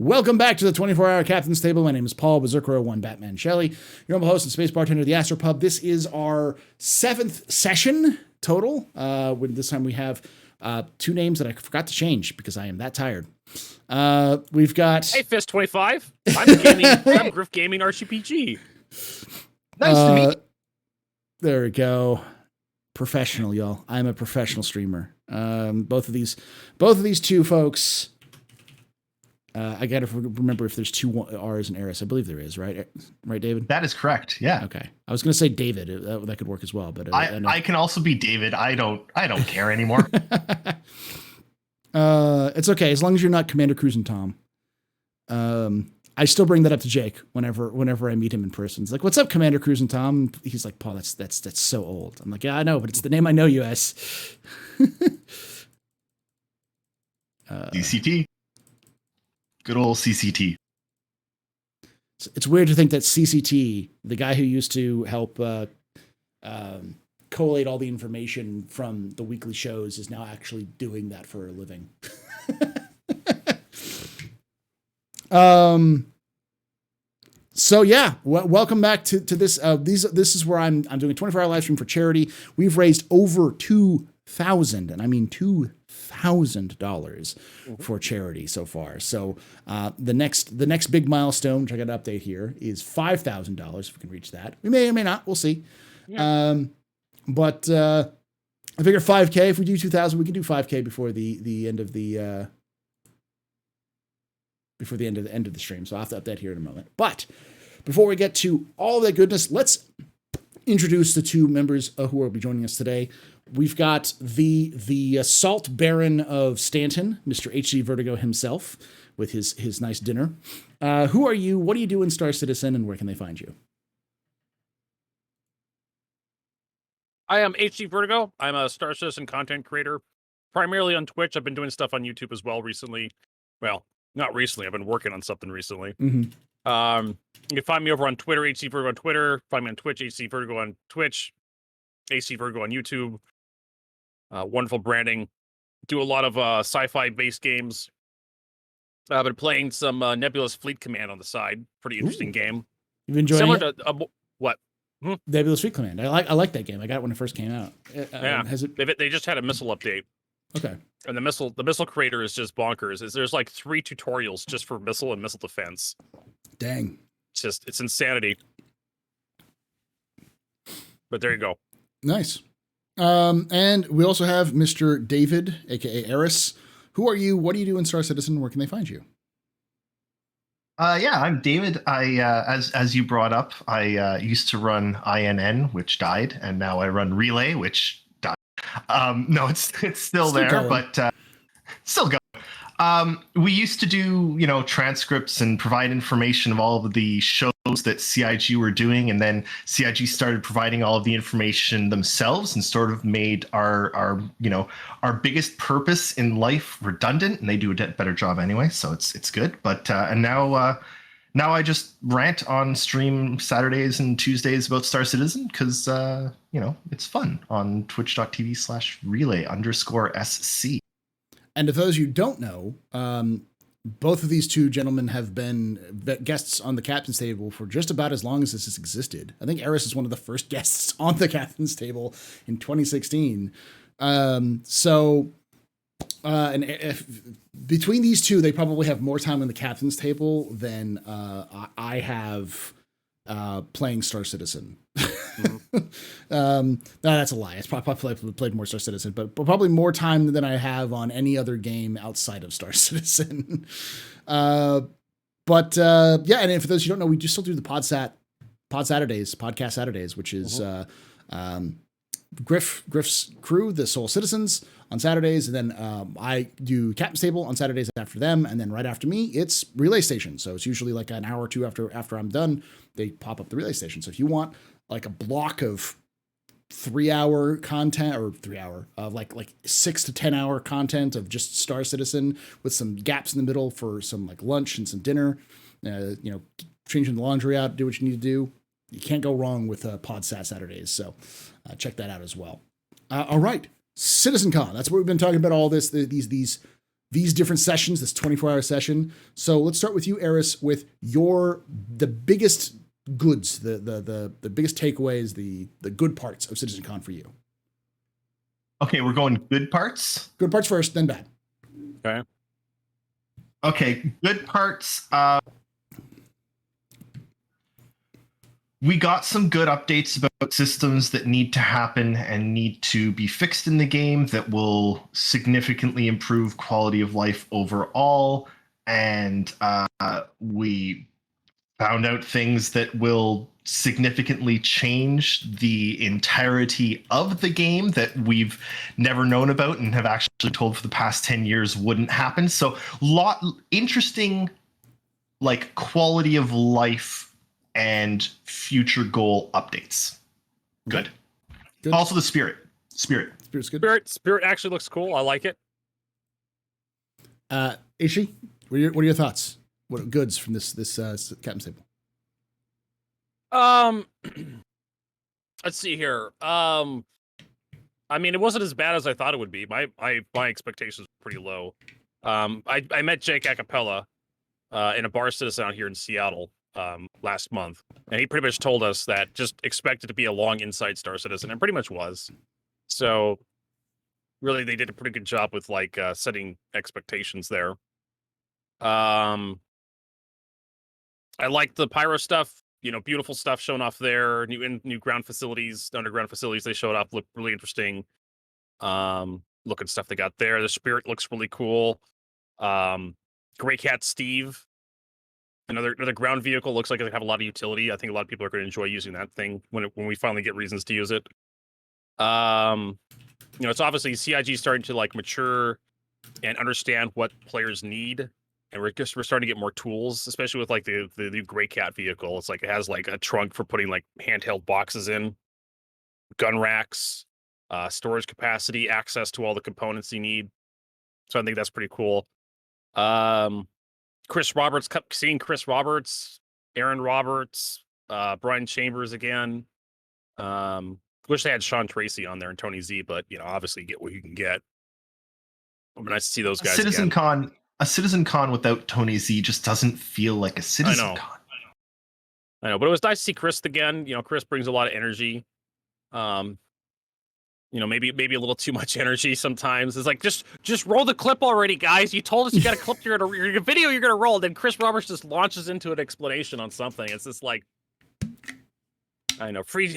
Welcome back to the 24-hour Captain's Table. My name is Paul Berserker01 Batman Shelley, your humble host and space bartender of the AstroPub. This is our 7th session total. This time we have 2 names that I forgot to change because I am that tired. We've got... Hey, Fist25. I'm Griff Gaming RPG. Nice to meet you. There we go. Professional, y'all. I'm a professional streamer. Both of these 2 folks... I got to remember if there's 2 R's in Eris. I believe there is, right? Right, David? That is correct. Yeah. Okay. I was going to say David. That could work as well, but I can also be David. I don't care anymore. It's okay as long as you're not Commander Cruz and Tom. I still bring that up to Jake whenever I meet him in person. It's like, "What's up, Commander Cruz and Tom?" He's like, "Paul, that's so old." I'm like, "Yeah, I know, but it's the name I know you as." CCT. Good old CCT. It's weird to think that CCT, the guy who used to help collate all the information from the weekly shows, is now actually doing that for a living. So yeah, welcome back to this. This is where I'm doing a 24-hour live stream for charity. We've raised over $2,000, and I mean $2,000 for charity so far. So the next big milestone, which I got to update here, is $5,000. If we can reach that, we may or may not. We'll see. Yeah. But I figure 5K. If we do 2,000, we can do 5K before the end of the end of the stream. So I'll have to update here in a moment. But before we get to all that goodness, let's introduce the 2 members who will be joining us today. We've got the Salt Baron of Stanton, Mr. H.C. Vertigo himself, with his nice dinner. Who are you? What do you do in Star Citizen, and where can they find you? I am H.C. Vertigo. I'm a Star Citizen content creator, primarily on Twitch. I've been doing stuff on YouTube as well recently. Well, not recently. I've been working on something recently. Mm-hmm. You can find me over on Twitter, HC Vertigo on Twitter. Find me on Twitch, HC Vertigo on Twitch. HC Vertigo on YouTube. Wonderful branding. Do a lot of sci-fi based games. I've been playing some Nebulous Fleet Command on the side. Pretty interesting game. You've enjoyed Similar it? To what? Nebulous Fleet Command. I like that game. I got it when it first came out. Yeah. They just had a missile update. Okay. And the missile creator is just bonkers. There's like 3 tutorials just for missile and missile defense. Dang. It's insanity. But there you go. Nice. And we also have Mr. David, aka Eris. Who are you? What do you do in Star Citizen? Where can they find you? Yeah, I'm David. I as you brought up, I used to run INN, which died, and now I run Relay, which died. No, it's still there, going. But still going. We used to do, transcripts and provide information of all of the shows that CIG were doing, and then CIG started providing all of the information themselves and sort of made our biggest purpose in life redundant, and they do a better job anyway, so it's good. But and now I just rant on stream Saturdays and Tuesdays about Star Citizen because it's fun on twitch.tv/relay_SC. And if those of you don't know, both of these 2 gentlemen have been guests on the Captain's Table for just about as long as this has existed. I think Eris is one of the first guests on the Captain's Table in 2016. And if between these 2, they probably have more time on the Captain's Table than I have playing Star Citizen. No, that's a lie. It's probably played more Star Citizen, but probably more time than I have on any other game outside of Star Citizen. Yeah, and for those who don't know, we do still do the podcast Saturdays, which is Griff's crew, the Soul Citizens, on Saturdays, and then I do Captain's Table on Saturdays after them, and then right after me, it's Relay Station. So it's usually like an hour or 2 after I'm done, they pop up the Relay Station. So if you want like a block of 3-hour content, or 3-hour of like 6 to 10 hour content of just Star Citizen with some gaps in the middle for some like lunch and some dinner, changing the laundry out, do what you need to do. You can't go wrong with PodSat Saturdays. So check that out as well. All right. CitizenCon. That's what we've been talking about all these these different sessions, this 24-hour session. So let's start with you, Eris, with the biggest goods, the biggest takeaways, the good parts of CitizenCon for you. Okay, we're going good parts. Good parts first, then bad. Okay, good parts. We got some good updates about systems that need to happen and need to be fixed in the game that will significantly improve quality of life overall. And we found out things that will significantly change the entirety of the game that we've never known about and have actually told for the past 10 years wouldn't happen. So interesting, like, quality of life and future goal updates. Good. Also the spirit's good. Spirit actually looks cool. I like it. Ishi, what are your thoughts? What are goods from this captain's table? Let's see here. I mean, it wasn't as bad as I thought it would be. My expectations were pretty low. I met Jake Acapella in a bar citizen out here in Seattle last month, and he pretty much told us that just expect it to be a long inside Star Citizen, and pretty much was. So really, they did a pretty good job with like setting expectations there. I like the pyro stuff. You know, beautiful stuff shown off there. New ground facilities, underground facilities they showed off look really interesting. Looking stuff they got there. The spirit looks really cool. Gray Cat Steve, another ground vehicle, looks like they have a lot of utility. I think a lot of people are going to enjoy using that thing when we finally get reasons to use it. You know, it's obviously CIG starting to like mature and understand what players need. And we're starting to get more tools, especially with like the new Gray Cat vehicle. It's like it has like a trunk for putting like handheld boxes in, gun racks, storage capacity, access to all the components you need. So I think that's pretty cool. Chris Roberts, seeing Chris Roberts, Aaron Roberts, Brian Chambers again. Wish they had Sean Tracy on there and Tony Z, but you know, obviously you get what you can get. It'd be nice to see those guys. A CitizenCon without Tony Z just doesn't feel like a CitizenCon. I know, but it was nice to see Chris again. You know, Chris brings a lot of energy. You know, maybe a little too much energy sometimes. It's like just roll the clip already, guys. You told us you got a clip your video you're gonna roll. Then Chris Roberts just launches into an explanation on something. It's just like, I know, free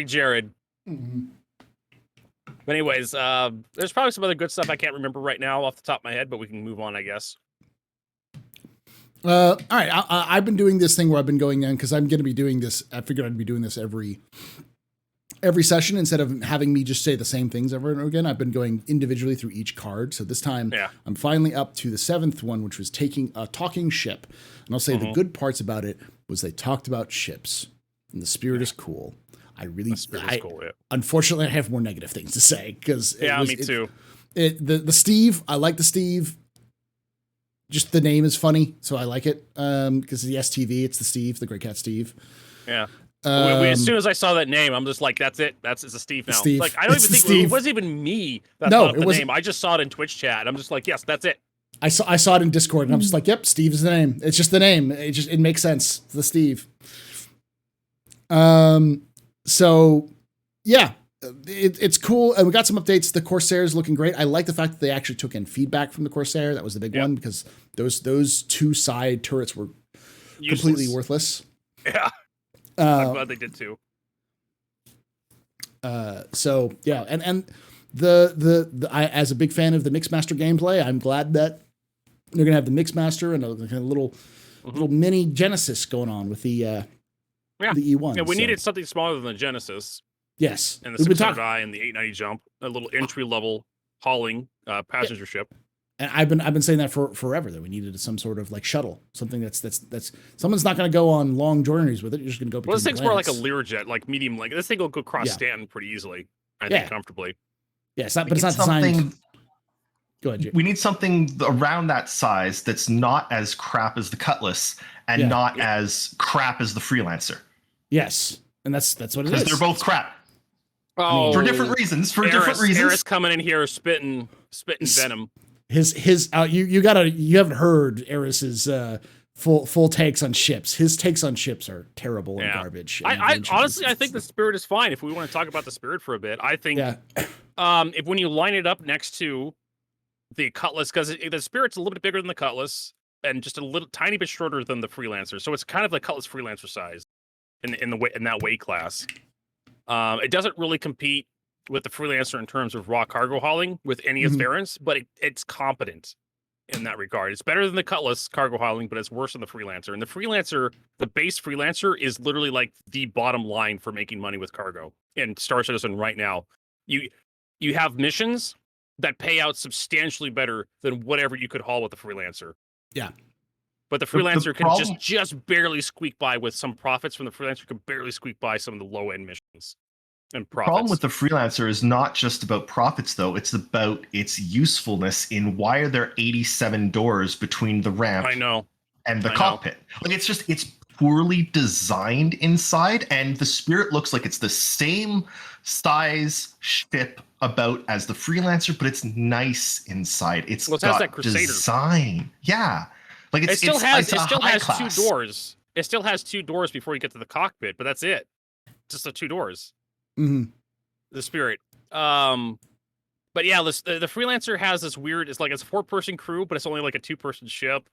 Jared. Mm-hmm. But anyways, there's probably some other good stuff I can't remember right now off the top of my head, but we can move on, I guess. All right, I've been doing this thing where I've been going in because I'm going to be doing this. I figured I'd be doing this every session instead of having me just say the same things over and over again. I've been going individually through each card. So this time I'm finally up to the 7th one, which was taking a talking ship. And I'll say the good parts about it was they talked about ships and the spirit is cool. Unfortunately, I have more negative things to say because me too. The Steve, I like the Steve. Just the name is funny, so I like it because the STV, it's the Steve, the Gray Cat Steve. Yeah. As soon as I saw that name, I'm just like, that's it. It's a Steve now. Steve. Like I don't even think it wasn't even me that thought of the name. I just saw it in Twitch chat. I'm just like, yes, that's it. I saw it in Discord, and I'm just like, yep, Steve is the name. It's just the name. It makes sense. It's the Steve. So, yeah, it's cool. And we got some updates. The Corsair is looking great. I like the fact that they actually took in feedback from the Corsair. That was the big one because those two side turrets were completely worthless. Yeah. I'm glad they did too. So, yeah. And I, as a big fan of the Mixmaster gameplay, I'm glad that they're going to have the Mixmaster and a kind of little mini Genesis going on with the E1. Yeah, we needed something smaller than the Genesis. Yes. And the 600i and the 890 jump, a little entry level hauling passenger ship. And I've been saying that for forever that we needed some sort of like shuttle, something that's someone's not going to go on long journeys with it. You're just going to go. Well, this thing's more like a Learjet, like medium length. This thing will go across Stanton pretty easily. I think comfortably. Yeah, it's not designed. Go ahead, Jay. We need something around that size that's not as crap as the Cutlass and not as crap as the Freelancer. Yes, and that's what it is. Because they're both crap. Oh, for different reasons. Eris coming in here spitting venom. You haven't heard Eris's full takes on ships. His takes on ships are terrible and garbage. I honestly, I think the Spirit is fine. If we want to talk about the Spirit for a bit, I think if when you line it up next to the Cutlass, because the Spirit's a little bit bigger than the Cutlass and just a little tiny bit shorter than the Freelancer, so it's kind of the Cutlass Freelancer size in that weight class. It doesn't really compete with the Freelancer in terms of raw cargo hauling with any of its variants, but it's competent in that regard. It's better than the Cutlass cargo hauling, but it's worse than the Freelancer. And the Freelancer, the base Freelancer, is literally like the bottom line for making money with cargo in Star Citizen right now. You have missions that pay out substantially better than whatever you could haul with the Freelancer. Yeah. But the Freelancer can just barely squeak by with some profits from the Freelancer, can barely squeak by some of the low-end missions and profits. The problem with the Freelancer is not just about profits, though. It's about its usefulness in why are there 87 doors between the ramp and the cockpit? Like, it's poorly designed inside, and the Spirit looks like it's the same size ship about as the Freelancer, but it's nice inside. It has that Crusader design. Yeah. Like it still has 2 doors. It still has 2 doors before you get to the cockpit, but that's it. Just the 2 doors. Mm-hmm. The Spirit. But yeah, the Freelancer has this weird. It's like it's a 4-person crew, but it's only like a 2-person ship.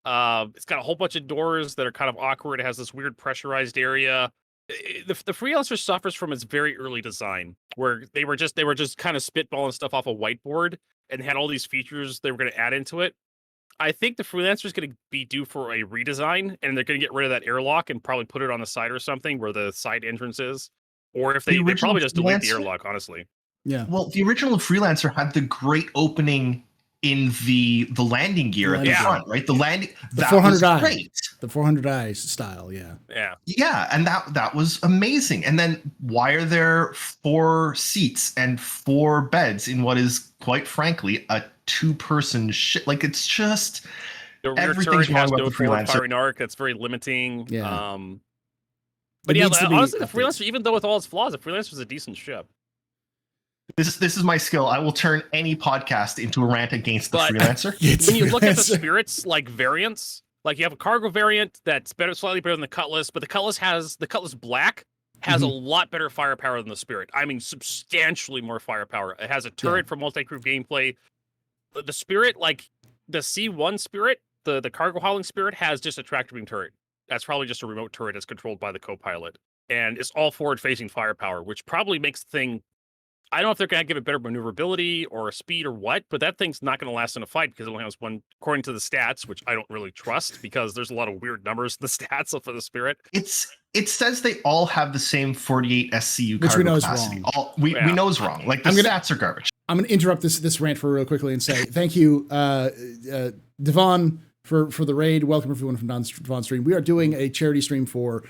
It's got a whole bunch of doors that are kind of awkward. It has this weird pressurized area. The Freelancer suffers from its very early design, where they were just kind of spitballing stuff off a whiteboard and had all these features they were going to add into it. I think the Freelancer is going to be due for a redesign, and they're going to get rid of that airlock and probably put it on the side or something where the side entrance is. Or if they probably just delete the airlock, honestly. Yeah. Well, the original Freelancer had the great opening in the landing gear at the front, right? The 400i. Great. The 400i style, yeah. Yeah. Yeah, and that was amazing. And then why are there 4 seats and 4 beds in what is, quite frankly, a 2-person ship? Like, it's just the rear turret has no forward firing arc. That's very limiting. Yeah. But yeah, honestly, the Freelancer, even though with all its flaws, the Freelancer is a decent ship. This is my skill. I will turn any podcast into a rant against the Freelancer. When you look at the Spirits like variants, like you have a cargo variant that's slightly better than the Cutlass, but the Cutlass Black has a lot better firepower than the Spirit. I mean, substantially more firepower. It has a turret for multi-crew gameplay. The Spirit, like the C1 Spirit, the cargo hauling Spirit, has just a tractor beam turret. That's probably just a remote turret that's controlled by the co-pilot. And it's all forward-facing firepower, which probably makes the thing... I don't know if they're going to give it better maneuverability or a speed or what, but that thing's not going to last in a fight because it only has one, according to the stats, which I don't really trust because there's a lot of weird numbers in the stats for the Spirit. It says they all have the same 48 SCU which cargo we know capacity. is wrong. We know is wrong. Like, the stats are garbage. I'm going to interrupt this rant for real quickly and say thank you, Devon, for the raid. Welcome everyone from Devon's stream. We are doing a charity stream for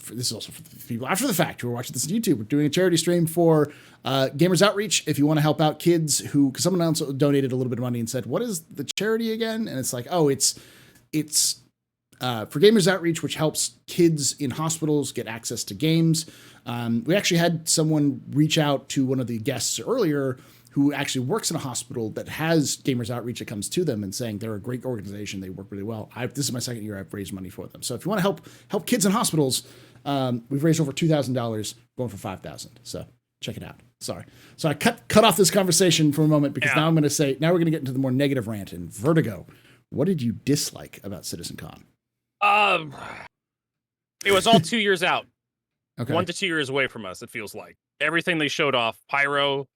this is also for the people after the fact who are watching this on YouTube. We're doing a charity stream for Gamers Outreach. If you want to help out kids because someone else donated a little bit of money and said, what is the charity again? And it's like, oh, it's for Gamers Outreach, which helps kids in hospitals get access to games. We actually had someone reach out to one of the guests earlier who actually works in a hospital that has Gamers Outreach that comes to them and saying they're a great organization. They work really well. This is my second year I've raised money for them. So if you want to help kids in hospitals, we've raised over $2,000, going for $5,000. So check it out. Sorry. So I cut off this conversation for a moment because now we're going to get into the more negative rant. And Vertigo, what did you dislike about CitizenCon? It was all 2 years out. Okay. 1 to 2 years away from us, it feels like. Everything they showed off, Pyro,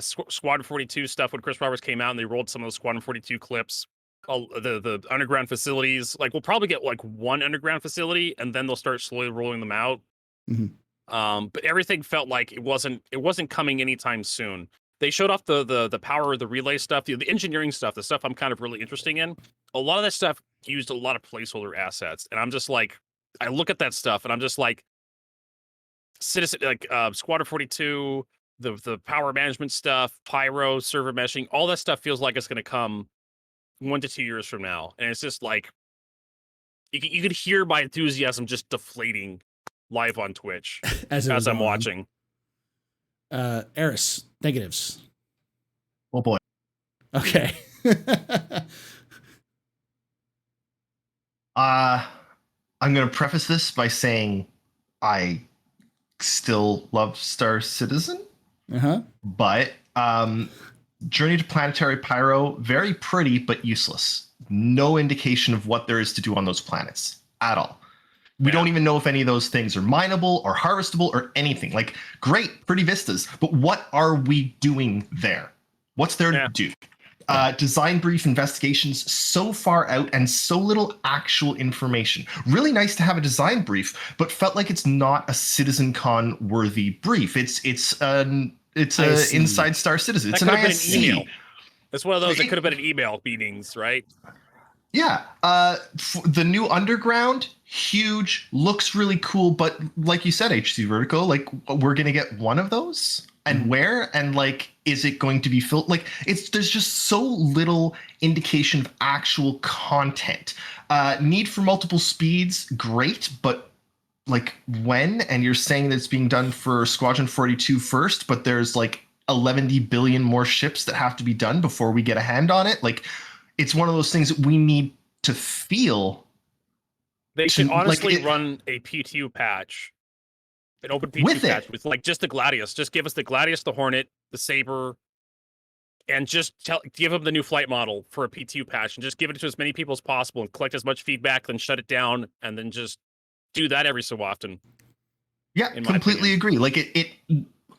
Squadron 42 stuff when Chris Roberts came out and they rolled some of those Squadron 42 clips. The underground facilities, like we'll probably get like 1 underground facility and then they'll start slowly rolling them out. But everything felt like it wasn't coming anytime soon. They showed off the power of the relay stuff, the engineering stuff, the stuff I'm kind of really interested in. A lot of that stuff used a lot of placeholder assets, and I'm just like, I look at that stuff and I'm just like, Squadron 42. The power management stuff, Pyro, server meshing, all that stuff feels like it's going to come 1 to 2 years from now. And it's just like, you could hear my enthusiasm just deflating live on Twitch as I'm watching. Eris, negatives. Oh boy. Okay. I'm going to preface this by saying I still love Star Citizen, but Journey to Planetary Pyro, very pretty but useless. No indication of what there is to do on those planets at all. We don't even know if any of those things are mineable or harvestable or anything. Like, great, pretty vistas, but what are we doing there? What's there to do? Design brief investigations so far out and so little actual information. Really nice to have a design brief, but felt like it's not a CitizenCon worthy brief. It's an inside Star Citizen. It's an ISC. An email. It's one of those that could have been an email meetings, right? Yeah. The new underground, huge, looks really cool, but like you said, HC Vertigo, like, we're gonna get one of those. And where? And like, is it going to be filled? Like, there's just so little indication of actual content. Need for multiple speeds, great, but like, when? And you're saying that it's being done for Squadron 42 first, but there's like 11 billion more ships that have to be done before we get a hand on it. Like, it's one of those things that we need to feel. They should honestly run a PTU patch. An open PTU patch with like just the Gladius. Just give us the Gladius, the Hornet, the Saber, and just give them the new flight model for a PTU patch, and just give it to as many people as possible and collect as much feedback, then shut it down, and then just do that every so often. Yeah, completely agree. Like,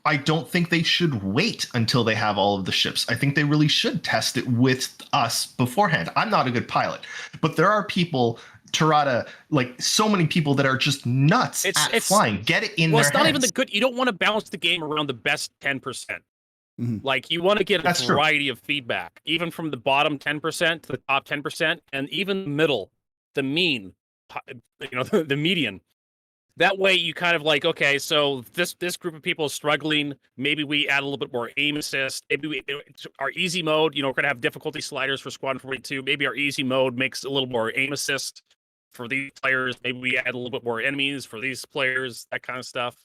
I don't think they should wait until they have all of the ships. I think they really should test it with us beforehand. I'm not a good pilot, but there are people, Tirada, like, so many people that are just nuts at flying. Get it in their heads. Well, it's not even the good. You don't want to bounce the game around the best 10%. Like, you want to get a variety of feedback, even from the bottom 10% to the top 10%, and even the middle, the mean, the median. That way you kind of like, okay, so this group of people is struggling. Maybe we add a little bit more aim assist. Maybe our easy mode, we're going to have difficulty sliders for Squadron 42. Maybe our easy mode makes a little more aim assist for these players. Maybe we add a little bit more enemies for these players, that kind of stuff.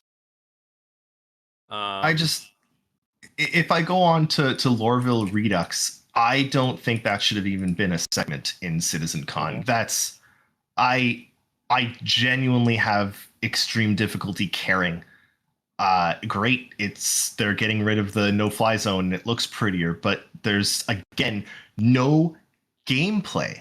If I go on to Lorville Redux, I don't think that should have even been a segment in CitizenCon. I genuinely have extreme difficulty caring. Great, they're getting rid of the no-fly zone. It looks prettier, but there's, again, no gameplay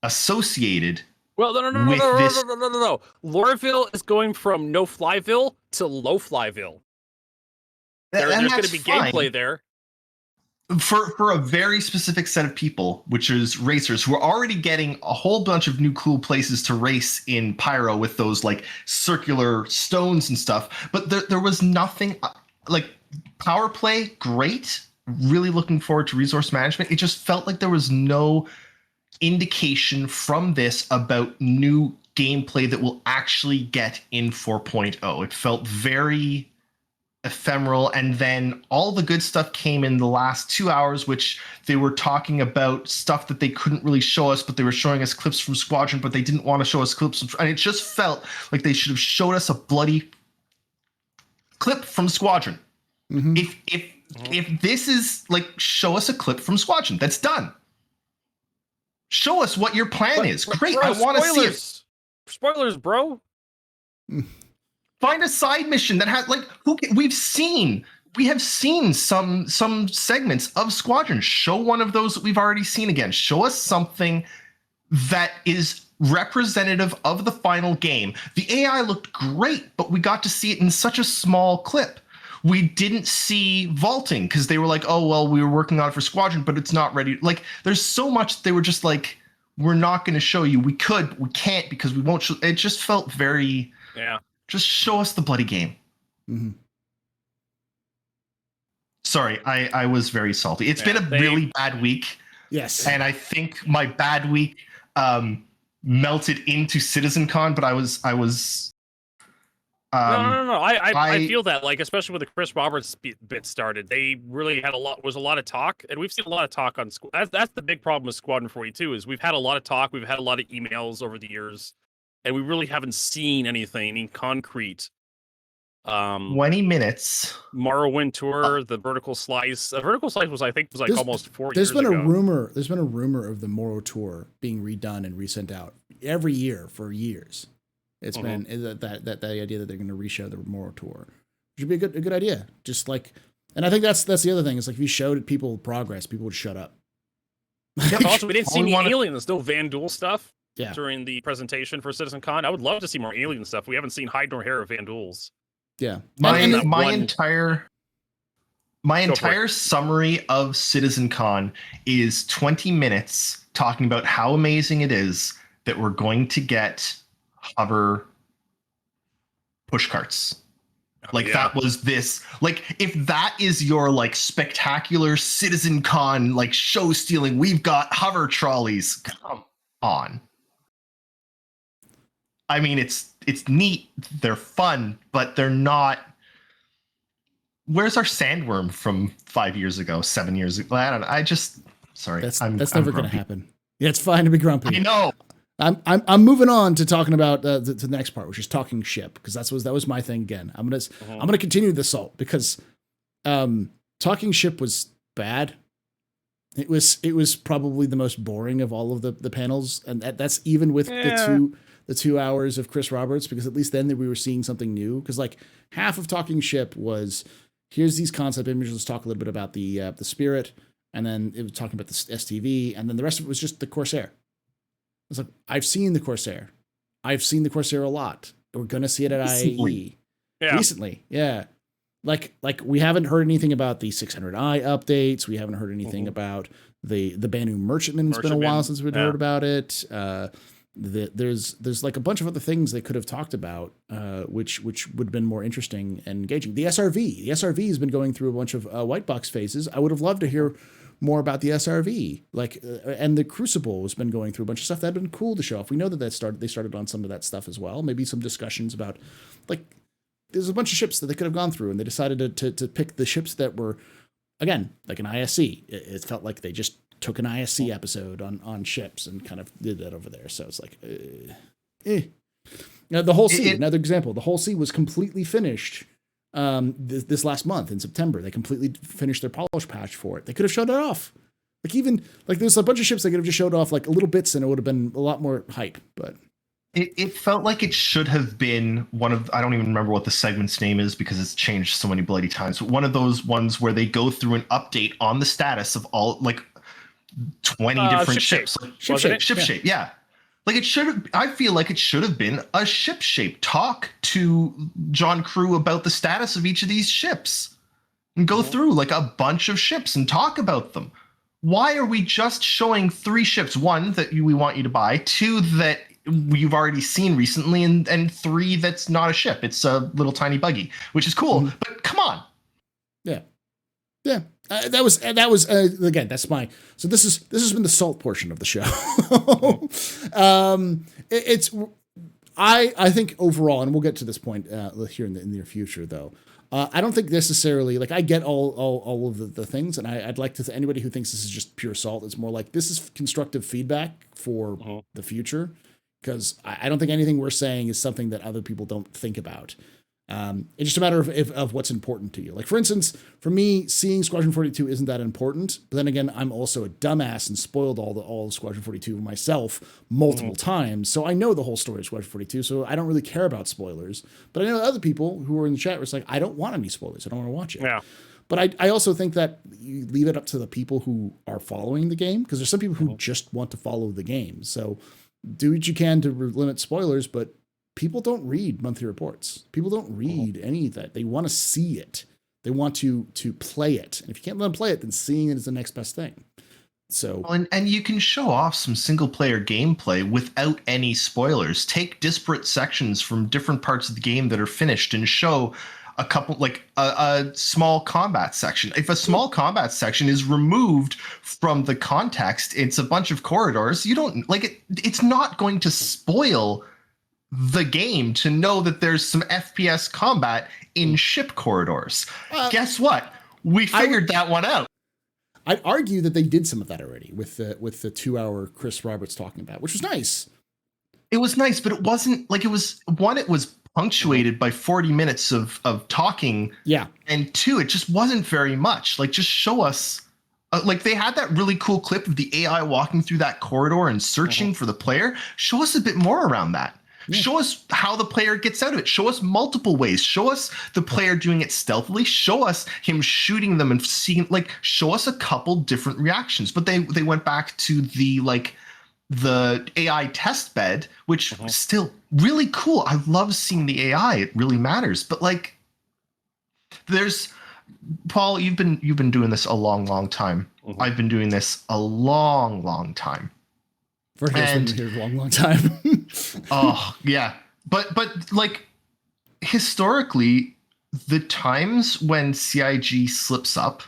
associated. Well, no. Lorville is going from no-flyville to low-flyville. There's going to be gameplay there. For a very specific set of people, which is racers, who are already getting a whole bunch of new cool places to race in Pyro with those like circular stones and stuff. But there was nothing like power play. Great. Really looking forward to resource management. It just felt like there was no indication from this about new gameplay that will actually get in 4.0. It felt very ephemeral, and then all the good stuff came in the last 2 hours, which they were talking about stuff that they couldn't really show us, but they were showing us clips from Squadron, but they didn't want to show us clips and it just felt like they should have showed us a bloody clip from Squadron. If this is like, show us a clip from Squadron, that's done. Show us what your plan is. Great, bro, I want to see it. Spoilers, bro. Find a side mission that has like we have seen some segments of Squadron. Show one of those that we've already seen again. Show us something that is representative of the final game. The AI looked great, but we got to see it in such a small clip. We didn't see vaulting because they were like, oh, well, we were working on it for Squadron, but it's not ready. Like, there's so much they were just like, we're not going to show you. We could, but we can't because we won't show. It just felt very, just show us the bloody game. Sorry, I was very salty. It's been a really bad week. Yes. And I think my bad week melted into CitizenCon, but I was No. I feel that, like, especially when the Chris Roberts bit started, they really had a lot of talk, and we've seen a lot of talk on that's the big problem with Squadron 42 is we've had a lot of talk, we've had a lot of emails over the years, and we really haven't seen anything in concrete 20 minutes. Morrowind Tour, the Vertical Slice. Vertical Slice was, I think, almost 4 There's years been ago. There's been a rumor of the Morrow Tour being redone and resent out every year for years. It's been that the idea that they're going to reshow the Morrow Tour, which would be a good idea. Just like, and I think that's the other thing. It's like if you showed people progress, people would shut up. Yeah, also, we didn't see any aliens, no Van Duel stuff during the presentation for CitizenCon. I would love to see more alien stuff. We haven't seen hide nor hair of Van Duels. Yeah, my entire summary of CitizenCon is 20 minutes talking about how amazing it is that we're going to get hover push carts. That was this. Like, if that is your like spectacular CitizenCon like show stealing, we've got hover trolleys. Come on. I mean, it's neat. They're fun, but they're not. Where's our sandworm from 5 years ago, 7 years ago? I don't know. Sorry. That's never going to happen. Yeah, it's fine to be grumpy. I know. I'm moving on to talking about the next part, which is talking ship, because that was my thing again. I'm gonna continue the assault because talking ship was bad. It was probably the most boring of all of the panels, and that's even with the 2 hours of Chris Roberts, because at least then we were seeing something new. Because like half of talking ship was, here's these concept images. Let's talk a little bit about the Spirit, and then it was talking about the STV, and then the rest of it was just the Corsair. It's like, I've seen the Corsair. I've seen the Corsair a lot. We're going to see it at IAE. Recently. Yeah. Like we haven't heard anything about the 600i updates. We haven't heard anything about the Banu Merchantman. It's been a while since we've heard about it. There's like a bunch of other things they could have talked about, which would have been more interesting and engaging. The SRV. The SRV has been going through a bunch of white box phases. I would have loved to hear more about the SRV, and the Crucible has been going through a bunch of stuff that'd been cool to show off. We know that they started on some of that stuff as well. Maybe some discussions about, like, there's a bunch of ships that they could have gone through, and they decided to pick the ships that were, again, like an ISC. It felt like they just took an ISC episode on ships and kind of did that over there. So it's like, Now the whole sea, another example, the whole sea was completely finished. This last month in September, they completely finished their polish patch for it. They could have showed it off. There's a bunch of ships they could have just showed off like little bits, and it would have been a lot more hype. But it felt like it should have been one of, I don't even remember what the segment's name is because it's changed so many bloody times. But one of those ones where they go through an update on the status of all like 20 different ships. Ship shape. Yeah. Like it should have, I feel like it should have been a ship shape. Talk to John Crew about the status of each of these ships and go through like a bunch of ships and talk about them. Why are we just showing 3 ships? 1 that we want you to buy, 2 that we've already seen recently, and 3 that's not a ship. It's a little tiny buggy, which is cool, but come on. Yeah. That was again. That's my. So this has been the salt portion of the show. I think overall, and we'll get to this point here in the near future, though. I don't think necessarily like I get all of the things, and I'd like to anybody who thinks this is just pure salt. It's more like this is constructive feedback for the future, because I don't think anything we're saying is something that other people don't think about. It's just a matter of what's important to you. Like, for instance, for me, seeing Squadron 42 isn't that important. But then again, I'm also a dumbass and spoiled all of Squadron 42 myself multiple times. So I know the whole story of Squadron 42. So I don't really care about spoilers. But I know other people who are in the chat were like, I don't want any spoilers. I don't want to watch it. Yeah. But I also think that you leave it up to the people who are following the game, because there's some people who just want to follow the game. So do what you can to limit spoilers, but people don't read monthly reports. People don't read any of that. They want to see it. They want to play it. And if you can't let them play it, then seeing it is the next best thing. So, and you can show off some single player gameplay without any spoilers. Take disparate sections from different parts of the game that are finished and show a couple, like a small combat section. If a small combat section is removed from the context, it's a bunch of corridors. You don't like it. It's not going to spoil the game to know that there's some FPS combat in ship corridors. Guess what? We figured that one out. I'd argue that they did some of that already with the 2-hour Chris Roberts talking about, which was nice. It was nice, but it wasn't like it was punctuated by 40 minutes of talking. Yeah. And 2, it just wasn't very much. Like, just show us. Like, they had that really cool clip of the AI walking through that corridor and searching for the player. Show us a bit more around that. Yeah. Show us how the player gets out of it. Show us multiple ways. Show us the player doing it stealthily. Show us him shooting them and seeing, like, show us a couple different reactions. But they went back to the AI test bed, which was still really cool. I love seeing the AI. It really matters. But, like, there's Paul, you've been doing this a long time. I've been doing this a long time. Here's a long time. Oh yeah, but like, historically, the times when CIG slips up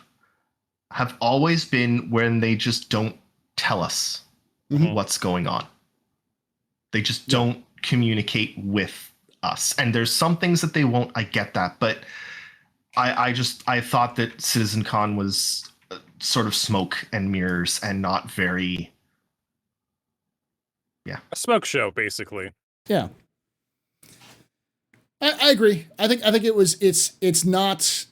have always been when they just don't tell us what's going on. They just don't communicate with us, and there's some things that they won't. I get that, but I thought that CitizenCon was sort of smoke and mirrors and not very. Yeah, a smoke show, basically. Yeah, I agree. I think it was. It's not.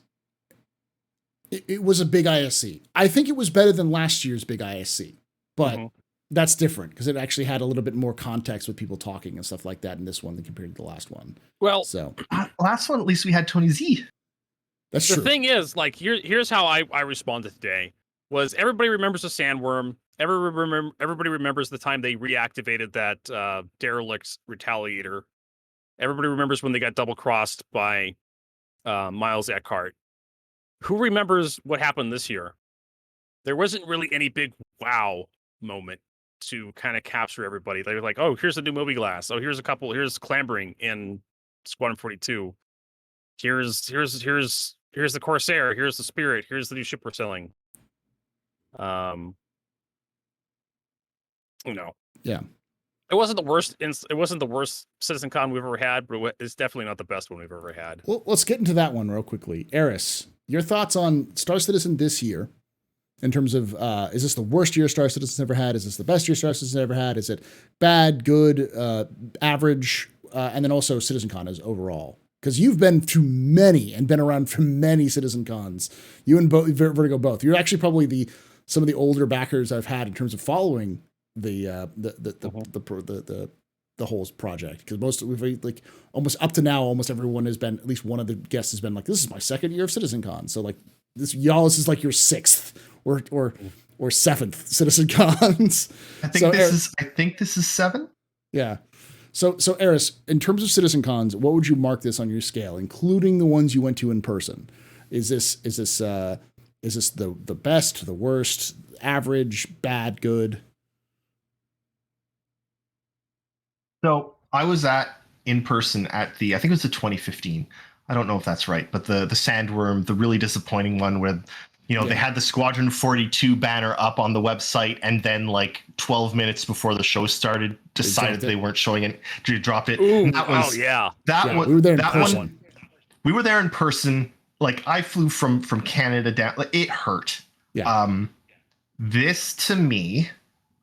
It was a big ISC. I think it was better than last year's big ISC, but that's different because it actually had a little bit more context with people talking and stuff like that in this one than compared to the last one. Well, so last one at least we had Tony Z. That's true. The thing is, like, here's how I responded today. Was everybody remembers the sandworm? Everybody remembers the time they reactivated that derelict retaliator. Everybody remembers when they got double crossed by Miles Eckhart. Who remembers what happened this year? There wasn't really any big wow moment to kind of capture everybody. They were like, oh, here's a new movie glass. Oh, here's clambering in Squadron 42. Here's the Corsair. Here's the Spirit. Here's the new ship we're selling. Yeah. It wasn't the worst. It wasn't the worst CitizenCon we've ever had, but it's definitely not the best one we've ever had. Well, let's get into that one real quickly. Eris, your thoughts on Star Citizen this year? In terms of, is this the worst year Star Citizen's ever had? Is this the best year Star Citizen's ever had? Is it bad, good, average? And then also CitizenCon as overall. Because you've been through many and been around for many CitizenCons. You and Vertigo both. You're actually probably some of the older backers I've had in terms of following the whole project. Because we've like almost up to now, almost everyone has been, at least one of the guests has been like, this is my second year of CitizenCon. So like this is like your sixth or seventh CitizenCons. I think this is 7. Yeah. So Eris, in terms of CitizenCons, what would you mark this on your scale, including the ones you went to in person? Is this the best, the worst, average, bad, good? So I was in person at I think it was the 2015. I don't know if that's right, but the Sandworm, the really disappointing one where, they had the Squadron 42 banner up on the website, and then like 12 minutes before the show started, decided they weren't showing it. Dropped it. Ooh, that was, we were there in person. We were there in person. Like, I flew from Canada down. Like, it hurt. Yeah. This to me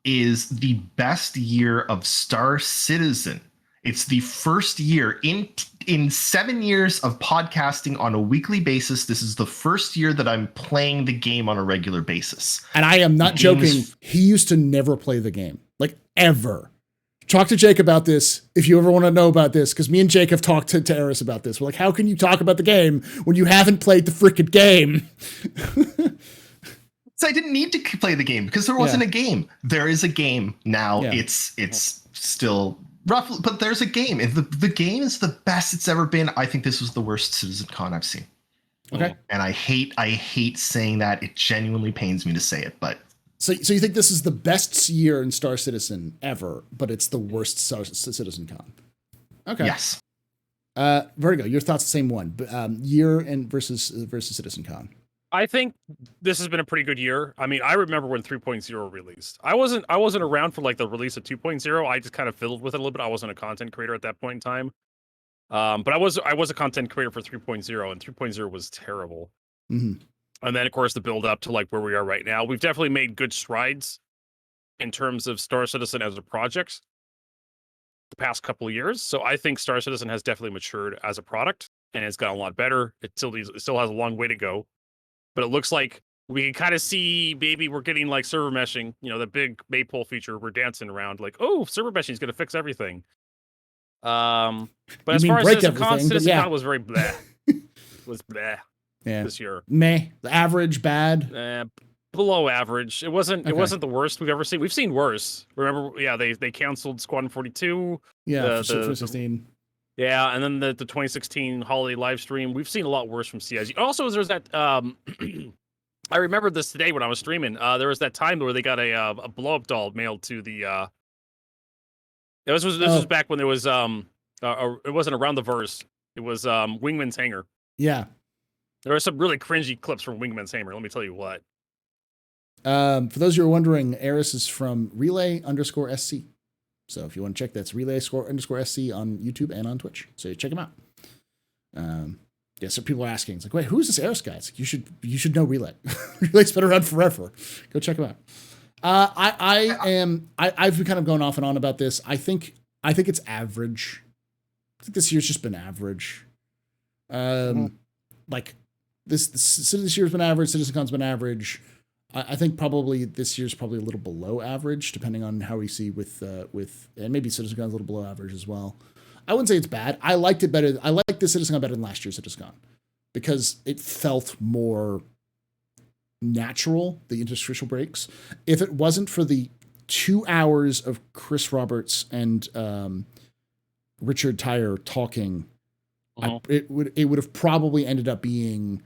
is the best year of Star Citizen. It's the first year in 7 years of podcasting on a weekly basis. This is the first year that I'm playing the game on a regular basis. And I am not joking. He used to never play the game, like ever. Talk to Jake about this if you ever want to know about this, because me and Jake have talked to Eris about this. We're like, how can you talk about the game when you haven't played the freaking game? So I didn't need to play the game because there wasn't a game. There is a game now. Yeah. It's still rough, but there's a game. And the game is the best it's ever been. I think this was the worst CitizenCon I've seen. Okay. And I hate saying that. It genuinely pains me to say it, but. So you think this is the best year in Star Citizen ever, but it's the worst CitizenCon? Okay. Yes. Vertigo, your thoughts the same one, year and versus CitizenCon. I think this has been a pretty good year. I mean, I remember when 3.0 released. I wasn't around for like the release of 2.0. I just kind of fiddled with it a little bit. I wasn't a content creator at that point in time. But I was a content creator for 3.0, and 3.0 was terrible. Mm-hmm. And then, of course, the build up to like where we are right now. We've definitely made good strides in terms of Star Citizen as a project. the past couple of years. So I think Star Citizen has definitely matured as a product, and it's gotten a lot better. It still has a long way to go, but it looks like we can kind of see maybe we're getting like server meshing, the big maypole feature we're dancing around, like, oh, server meshing is going to fix everything. But as far as CitizenCon was very bleh. Was bleh this year. Meh. The average, bad. Below average. It wasn't the worst we've ever seen. We've seen worse. Remember, they canceled Squadron 42. Yeah, for 16. Yeah, and then the 2016 holiday live stream. We've seen a lot worse from CIG. Also, there's that I remember this today when I was streaming. There was that time where they got a blow-up doll mailed to the this was back when there was it wasn't around the verse. It was Wingman's Hangar. Yeah. There are some really cringy clips from Wingman's Hangar, let me tell you what. For those who are wondering, Eris is from relay_SC. So if you want to check, that's relay_SC on YouTube and on Twitch. So check him out. So people are asking, it's like, wait, who's this Eris guy? It's like, you should know Relay. Relay's been around forever. Go check him out. I've been kind of going off and on about this. I think it's average. I think this year's just been average. Like this year's been average. CitizenCon's been average. I think probably this year's probably a little below average, depending on how we see with and maybe CitizenCon's a little below average as well. I wouldn't say it's bad. I liked it better. I liked this CitizenCon better than last year's CitizenCon because it felt more natural, the interstitial breaks. If it wasn't for the 2 hours of Chris Roberts and Richard Tyre talking, it would have probably ended up being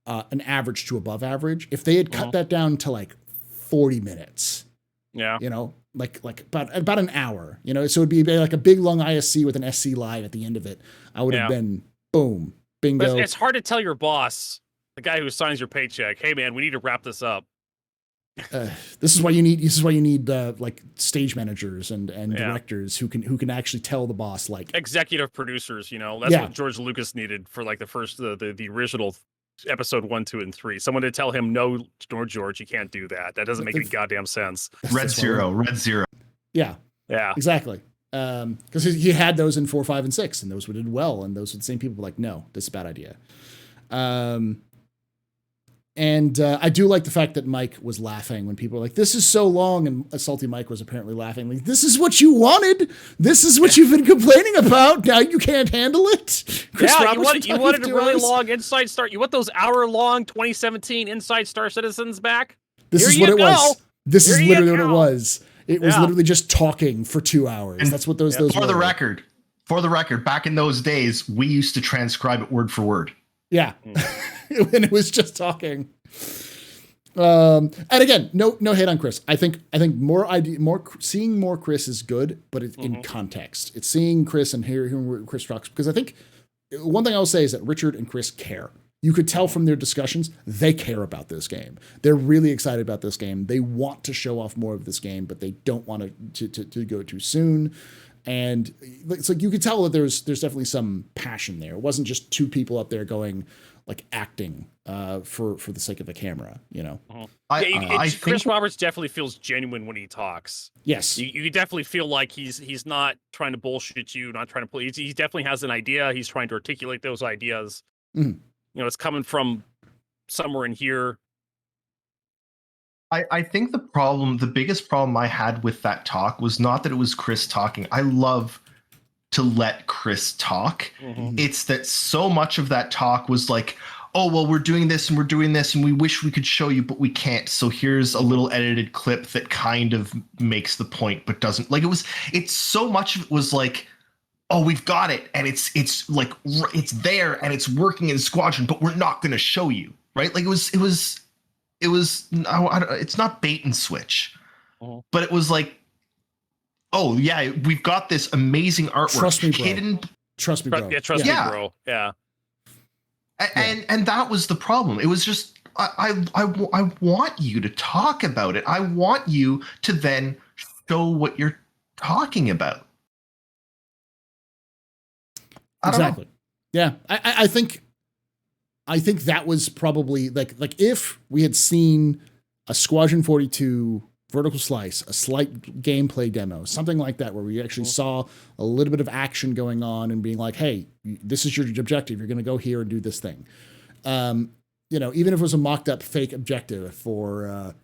an average to above average. If they had cut that down to like 40 minutes, like about an hour, so it'd be like a big long ISC with an SC live at the end of it. I would have been boom, bingo. But it's hard to tell your boss, the guy who signs your paycheck, hey man, we need to wrap this up. This is why you need like stage managers and directors who can actually tell the boss, like executive producers. That's what George Lucas needed for like the first the original episode 1, 2, and 3. Someone to tell him, no, George, you can't do that. That doesn't make any goddamn sense. Red Zero. Yeah, exactly. Because he had those in 4, 5, and 6, and those did well, and those were the same people were like, no, this is a bad idea. And I do like the fact that Mike was laughing when people were like, this is so long. And Salty Mike was apparently laughing. Like, this is what you wanted. This is what you've been complaining about. Now you can't handle it. You wanted a really long Inside Star. You want those hour-long 2017 Inside Star Citizens back? This is what it was. This is literally what it was. It was literally just talking for 2 hours. And that's what those were. For the record, back in those days, we used to transcribe it word for word. Yeah. And it was just talking. And again, no hate on Chris. I think seeing more Chris is good, but it's in context. It's seeing Chris and hearing Chris talks, because I think one thing I will say is that Richard and Chris care. You could tell from their discussions, they care about this game. They're really excited about this game. They want to show off more of this game, but they don't want to go too soon. And it's like you could tell that there's definitely some passion there. It wasn't just two people up there going like acting for the sake of the camera, I think Chris Roberts definitely feels genuine when he talks. Yes, you definitely feel like he's not trying to bullshit you, not trying to play. He definitely has an idea. He's trying to articulate those ideas. It's coming from somewhere in here. I think the biggest problem I had with that talk was not that it was Chris talking. I love to let Chris talk. It's that so much of that talk was like, oh, well, we're doing this and we're doing this and we wish we could show you, but we can't. So here's a little edited clip that kind of makes the point, but doesn't. Like it's so much of it was like, oh, we've got it. And it's like, it's there and it's working in Squadron, but we're not going to show you. Right. Like it's not bait and switch, but it was like, oh yeah, we've got this amazing artwork. Trust me, bro. Trust me, bro. Yeah, trust me, bro. Yeah. And that was the problem. It was just, I want you to talk about it. I want you to then show what you're talking about. Exactly. Yeah. I think that was probably like if we had seen a Squadron 42 vertical slice, a slight gameplay demo, something like that, where we actually saw a little bit of action going on and being like, hey, this is your objective. You're going to go here and do this thing. You know, even if it was a mocked up fake objective for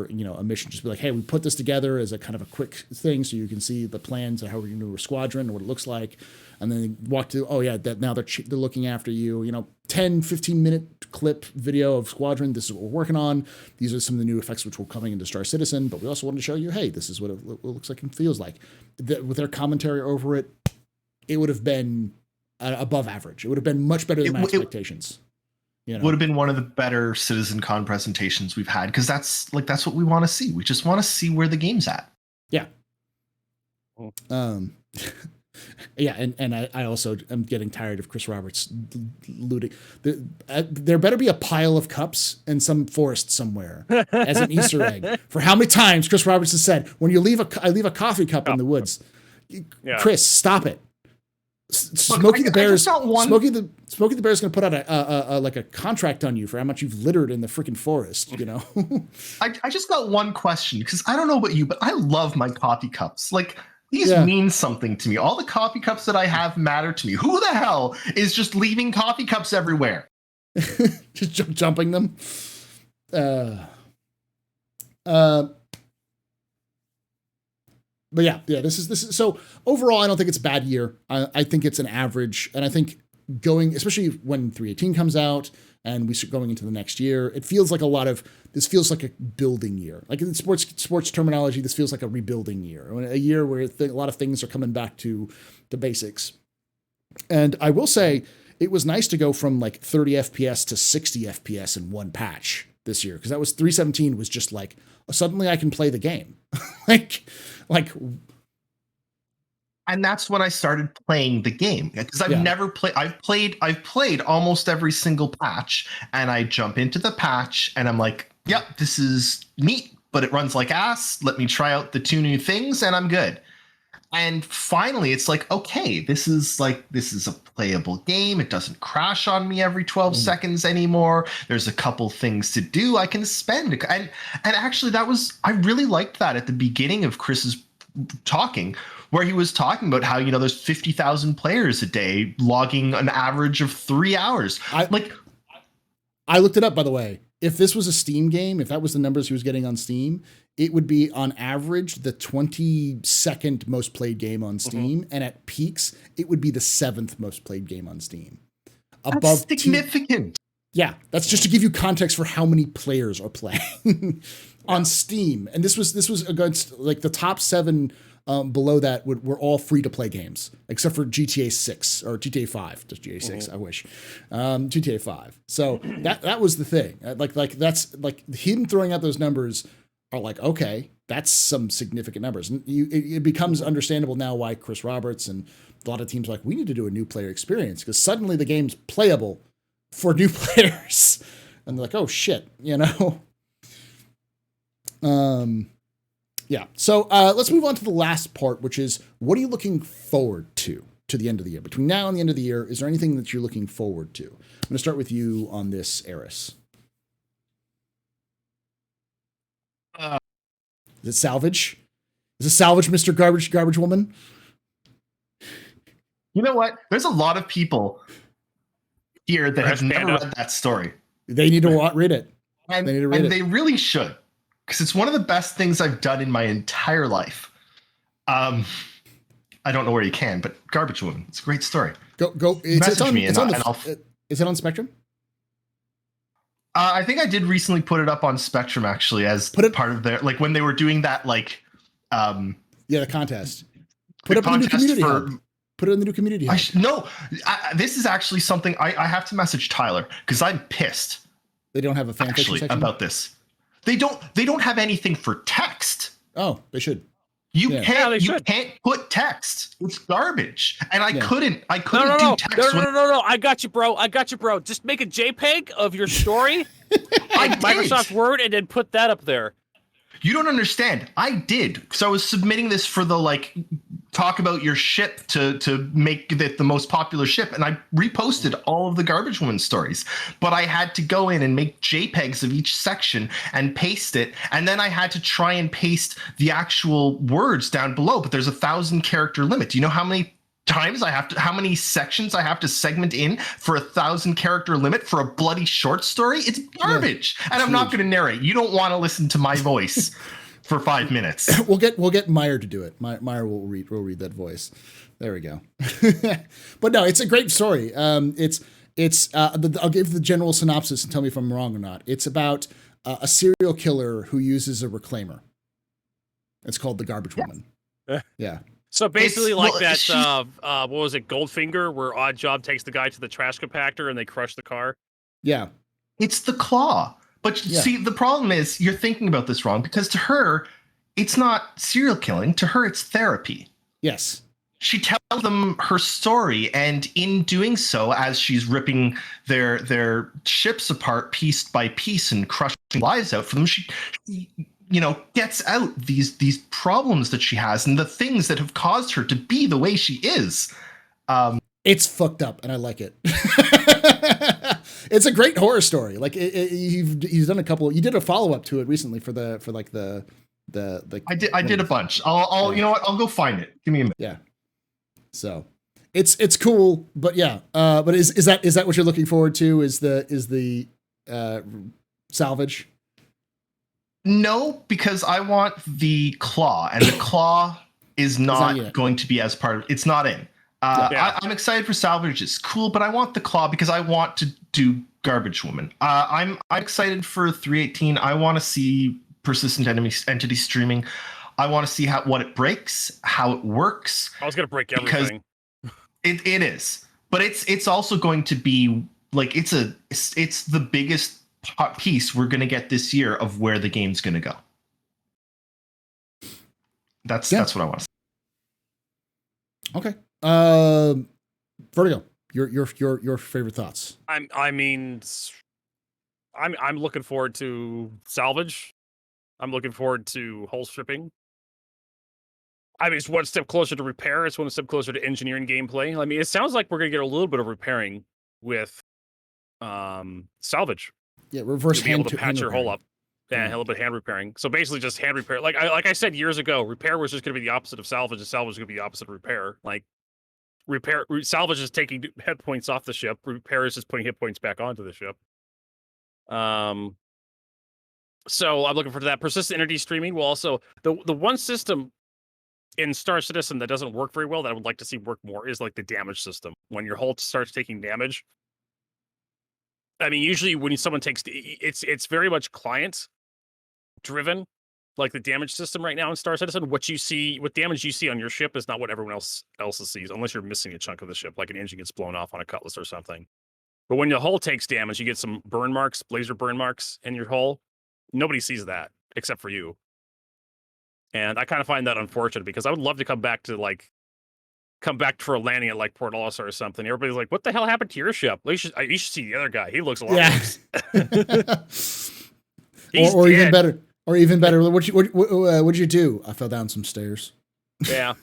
you know, a mission, just be like, hey, we put this together as a kind of a quick thing so you can see the plans of how we're going to do a squadron and what it looks like. And then walk to, oh yeah, that now they're looking after you, you know, 10, 15 minute clip video of squadron. This is what we're working on. These are some of the new effects which will coming into Star Citizen, but we also wanted to show you, hey, this is what it looks like and feels like. With their commentary over it, it would have been above average. It would have been much better than my expectations. You know? Would have been one of the better CitizenCon presentations we've had, because that's what we want to see. We just want to see where the game's at. Yeah. Yeah, and I also am getting tired of Chris Roberts looting. There better be a pile of cups in some forest somewhere as an Easter egg for how many times Chris Roberts has said, when you leave I leave a coffee cup in the woods. Yeah. Chris, stop it. Smokey the Bear's going to put out a contract on you for how much you've littered in the freaking forest, you know. I just got one question, because I don't know about you, but I love my coffee cups. Like, these mean something to me. All the coffee cups that I have matter to me. Who the hell is just leaving coffee cups everywhere? Just jumping them. But yeah, this is so overall, I don't think it's a bad year. I think it's an average, and I think especially when 318 comes out and we start going into the next year, it feels like this feels like a building year. Like in sports terminology, this feels like a rebuilding year, a year where a lot of things are coming back to the basics. And I will say, it was nice to go from like 30 FPS to 60 FPS in one patch this year, because that was 317 was just like, suddenly I can play the game. like And that's when I started playing the game, because I've never played. I've played almost every single patch, and I jump into the patch and I'm like, yep, this is neat, but it runs like ass. Let me try out the 2 new things and I'm good. And finally it's like, okay, this is a playable game. It doesn't crash on me every 12 seconds anymore. There's a couple things to do. I can spend. And actually I really liked that at the beginning of Chris's talking, where he was talking about how, you know, there's 50,000 players a day logging an average of 3 hours. I looked it up, by the way. If this was a Steam game, if that was the numbers he was getting on Steam, it would be on average the 22nd most played game on Steam, and at peaks, it would be the 7th most played game on Steam. That's significant. Yeah, that's just to give you context for how many players are playing on Steam. And this was against like the top 7. Below that were all free to play games, except for GTA 6 or GTA 5. Just GTA 6, I wish. GTA 5. So that was the thing. Like that's like him throwing out those numbers are like, okay, that's some significant numbers. And it becomes understandable now why Chris Roberts and a lot of teams are like, we need to do a new player experience, because suddenly the game's playable for new players. And they're like, oh shit, you know? Yeah. So let's move on to the last part, which is, what are you looking forward to the end of the year? Between now and the end of the year, is there anything that you're looking forward to? I'm going to start with you on this, Eris. Is it salvage? Is it salvage, Mr. Garbage Woman? You know what? There's a lot of people here that have never read that story. They need to read it. And they really should. Because it's one of the best things I've done in my entire life. I don't know where you can, but Garbage Woman, it's a great story. Go. Message me is it on Spectrum? I think I did recently put it up on Spectrum, actually, as part of their, like when they were doing that, like, the contest. Put it up in the new community hub. Put it in the new community hub. This is actually something I have to message Tyler, because I'm pissed. They don't have a fan fiction section about this. They don't have anything for text. Oh, they should. You can't put text. It's garbage. And I couldn't do text. No. I got you, bro. Just make a JPEG of your story. Microsoft Word, and then put that up there. You don't understand. I did. So I was submitting this for the talk about your ship to make it the most popular ship, and I reposted all of the Garbage Woman stories, but I had to go in and make JPEGs of each section and paste it, and then I had to try and paste the actual words down below, but there's a 1,000 character limit. Do you know how many how many sections I have to segment in for 1,000 character limit for a bloody short story? It's garbage. And I'm not going to narrate. You don't want to listen to my voice for 5 minutes. We'll get Meyer to do it. Meyer will read that voice. There we go. But no, it's a great story. I'll give the general synopsis and tell me if I'm wrong or not. It's about a serial killer who uses a reclaimer. It's called The Garbage Woman. Yeah. So basically, what was it, Goldfinger, where Odd Job takes the guy to the trash compactor and they crush the car? Yeah. It's the claw. But see, the problem is you're thinking about this wrong, because to her, it's not serial killing. To her, it's therapy. Yes. She tells them her story, and in doing so, as she's ripping their ships apart piece by piece and crushing lives out for them, she gets out these problems that she has and the things that have caused her to be the way she is. It's fucked up, and I like it. It's a great horror story. Like you've done a couple. You did a follow up to it recently for the. I did a bunch. I'll you know what? I'll go find it. Give me a minute. Yeah. So it's cool, but yeah. But is that what you're looking forward to? Is the salvage? No, because I want the claw, and the claw is not going to be as part of it's not in. I'm excited for salvage. It's cool, but I want the claw because I want to do Garbage Woman. I'm excited for 318. I want to see persistent entity streaming. I want to see what it breaks, how it works. I was going to break everything. It is, but it's also going to be like it's the biggest piece we're going to get this year of where the game's going to go. That's what I want to say. Okay. Vertigo, your favorite thoughts? I'm looking forward to salvage. I'm looking forward to hull stripping. I mean, it's one step closer to repair. It's one step closer to engineering gameplay. I mean, it sounds like we're going to get a little bit of repairing with salvage. Yeah, reverse hand. Able to patch your hull up. Yeah, a little bit of hand repairing. So basically just hand repair. Like I said years ago, repair was just going to be the opposite of salvage, and salvage was going to be the opposite of repair. Like salvage is taking hit points off the ship. Repair is just putting hit points back onto the ship. So I'm looking forward to that. Persistent entity streaming will also the one system in Star Citizen that doesn't work very well that I would like to see work more is like the damage system. When your hull starts taking damage, I mean, usually when someone takes it's very much client driven. Like the damage system right now in Star Citizen, what damage you see on your ship is not what everyone else sees, unless you're missing a chunk of the ship, like an engine gets blown off on a cutlass or something. But when your hull takes damage, you get some burn marks, laser burn marks in your hull. Nobody sees that except for you. And I kind of find that unfortunate because I would love to come back for a landing at like Port Olisar or something. Everybody's like, "What the hell happened to your ship?" You should see the other guy. He looks a lot worse. or even better. Or even better, what'd you do? I fell down some stairs. Yeah.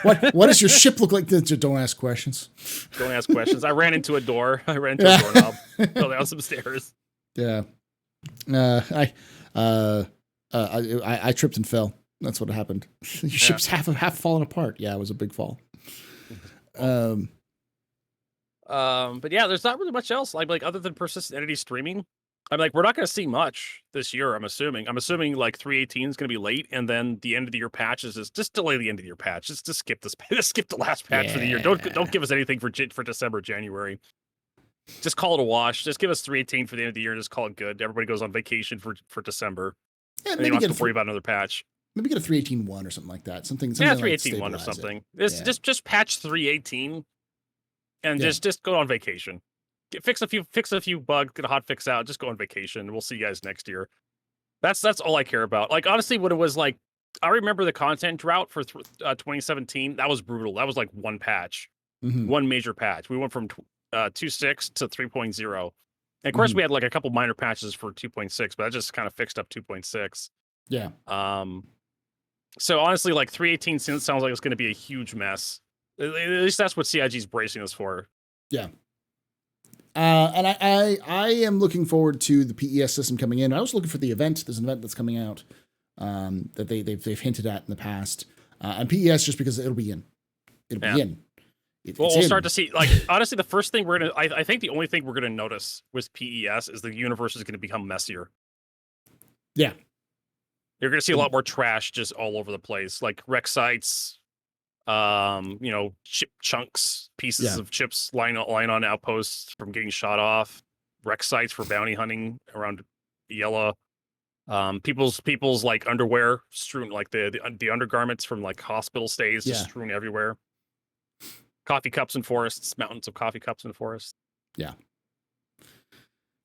What does your ship look like? Don't ask questions. Don't ask questions. I ran into a door. I ran into a doorknob. Fell down some stairs. Yeah. I tripped and fell. That's what happened. Your ship's half fallen apart. Yeah, it was a big fall. But yeah, there's not really much else like other than persistent entity streaming. I'm like, we're not going to see much this year. I'm assuming like 318 is going to be late, and then the end of the year patches is just delay the end of the year patch. Just skip this. Just skip the last patch for the year. Don't give us anything for December, January. Just call it a wash. Just give us 318 for the end of the year and just call it good. Everybody goes on vacation for December. Yeah, and you don't have to worry about another patch. Maybe get a 318.1 or something like that. Something 318.1 or something. Just patch 318 and just go on vacation. Fix a few bugs, get a hot fix out, just go on vacation. We'll see you guys next year. That's all I care about. Like, honestly, what it was like, I remember the content drought for 2017. That was brutal. That was like one patch, one major patch. We went from 2.6 to 3.0. And of course, we had like a couple minor patches for 2.6, but that just kind of fixed up 2.6. Yeah. So honestly, like 318 sounds like it's going to be a huge mess. At least that's what CIG is bracing us for. Yeah. And I am looking forward to the PES system coming in. I was looking for the event. There's an event that's coming out that they've hinted at in the past. And PES just because it'll be in. It'll be in. Well, we'll start to see, like, honestly, the first thing we're going to, I think the only thing we're going to notice with PES is the universe is going to become messier. Yeah. You're going to see a lot more trash just all over the place, like wreck sites, chip chunks, pieces of chips lying on outposts from getting shot off, wreck sites for bounty hunting around Yella, people's like underwear strewn, like the undergarments from like hospital stays just strewn everywhere. Coffee cups in forests, mountains of coffee cups in forests. Yeah.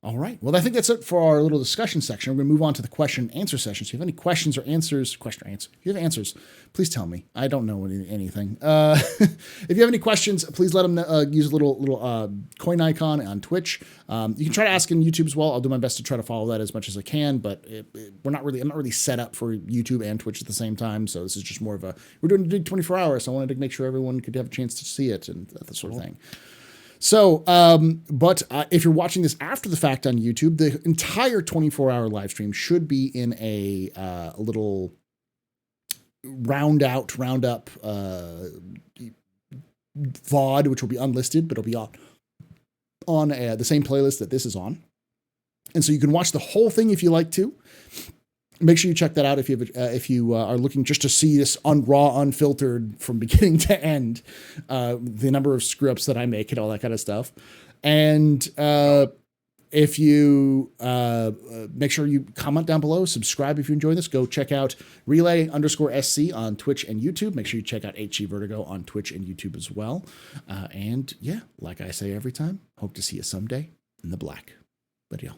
All right. Well, I think that's it for our little discussion section. We're going to move on to the question and answer session. So if you have any questions or answers, if you have answers, please tell me. I don't know anything. If you have any questions, please let them use a little coin icon on Twitch. You can try to ask in YouTube as well. I'll do my best to try to follow that as much as I can, but I'm not really set up for YouTube and Twitch at the same time. So this is just more of we're doing Dig 24 hours. So I wanted to make sure everyone could have a chance to see it and that sort of thing. So, but if you're watching this after the fact on YouTube, the entire 24-hour live stream should be in a little round up VOD, which will be unlisted, but it'll be on the same playlist that this is on. And so you can watch the whole thing if you like to. Make sure you check that out if you are looking just to see this raw, unfiltered from beginning to end, the number of screw-ups that I make and all that kind of stuff. And if you make sure you comment down below, subscribe if you enjoy this. Go check out Relay_SC on Twitch and YouTube. Make sure you check out HC Vertigo on Twitch and YouTube as well. And yeah, like I say every time, hope to see you someday in the black. But yeah.